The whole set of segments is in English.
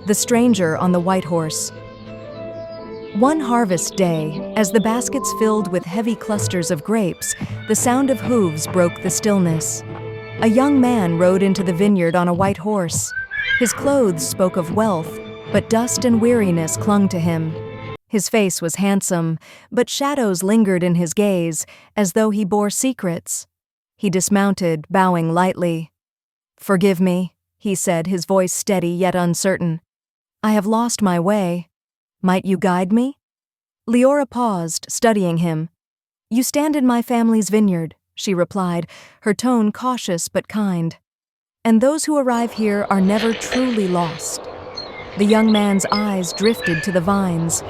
The Stranger on the White Horse. One harvest day, as the baskets filled with heavy clusters of grapes, the sound of hooves broke the stillness. A young man rode into the vineyard on a white horse. His clothes spoke of wealth, but dust and weariness clung to him. His face was handsome, but shadows lingered in his gaze, as though he bore secrets. He dismounted, bowing lightly. "Forgive me," he said, his voice steady yet uncertain. "I have lost my way. Might you guide me?" Leora paused, studying him. "You stand in my family's vineyard," she replied, her tone cautious but kind. "And those who arrive here are never truly lost." The young man's eyes drifted to the vines.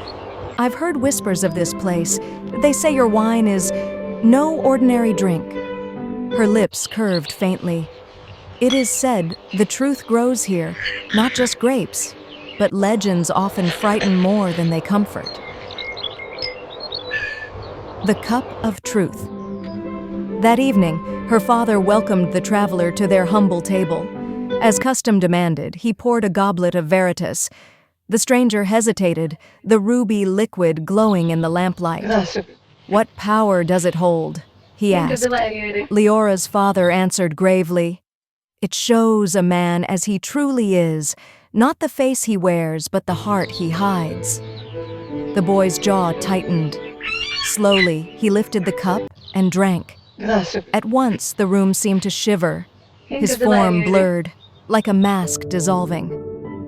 "I've heard whispers of this place. They say your wine is no ordinary drink." Her lips curved faintly. "It is said the truth grows here, not just grapes, but legends often frighten more than they comfort." The Cup of Truth. That evening, her father welcomed the traveler to their humble table. As custom demanded, he poured a goblet of Veritas. The stranger hesitated, the ruby liquid glowing in the lamplight. "What power does it hold?" he asked. Leora's father answered gravely. "It shows a man as he truly is, not the face he wears, but the heart he hides." The boy's jaw tightened. Slowly, he lifted the cup and drank. At once, the room seemed to shiver. His form blurred, like a mask dissolving.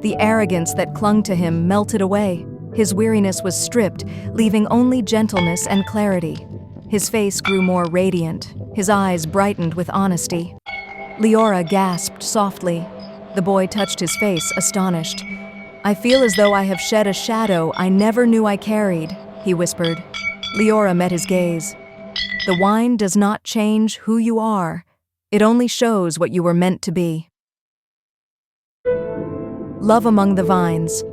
The arrogance that clung to him melted away. His weariness was stripped, leaving only gentleness and clarity. His face grew more radiant. His eyes brightened with honesty. Leora gasped softly. The boy touched his face, astonished. "I feel as though I have shed a shadow I never knew I carried," he whispered. Leora met his gaze. "The wine does not change who you are. It only shows what you were meant to be." Love among the vines.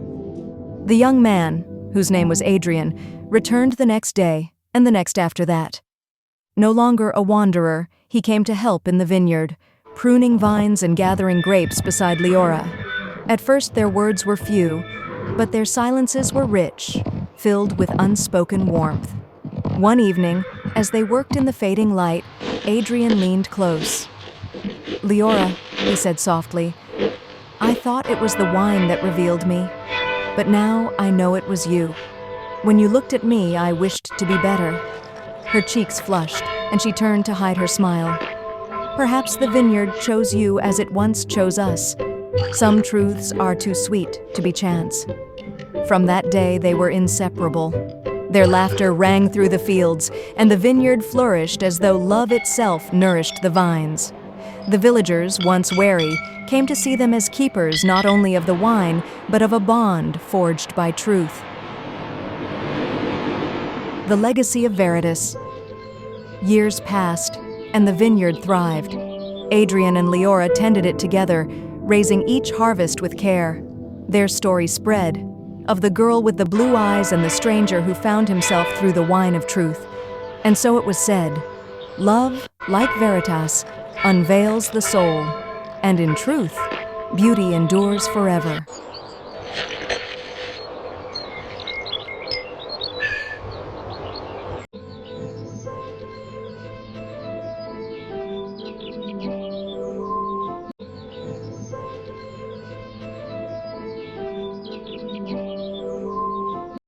The young man, whose name was Adrian, returned the next day and the next after that. No longer a wanderer, he came to help in the vineyard, pruning vines and gathering grapes beside Leora. At first their words were few, but their silences were rich, filled with unspoken warmth. One evening, as they worked in the fading light, Adrian leaned close. "Leora," he said softly, "I thought it was the wine that revealed me, but now I know it was you. When you looked at me, I wished to be better." Her cheeks flushed, and she turned to hide her smile. "Perhaps the vineyard chose you as it once chose us. Some truths are too sweet to be chance." From that day, they were inseparable. Their laughter rang through the fields, and the vineyard flourished as though love itself nourished the vines. The villagers, once wary, came to see them as keepers not only of the wine, but of a bond forged by truth. The legacy of Veritas. Years passed, and the vineyard thrived. Adrian and Leora tended it together, raising each harvest with care. Their story spread, of the girl with the blue eyes and the stranger who found himself through the wine of truth. And so it was said, love, like Veritas, unveils the soul, and in truth, beauty endures forever.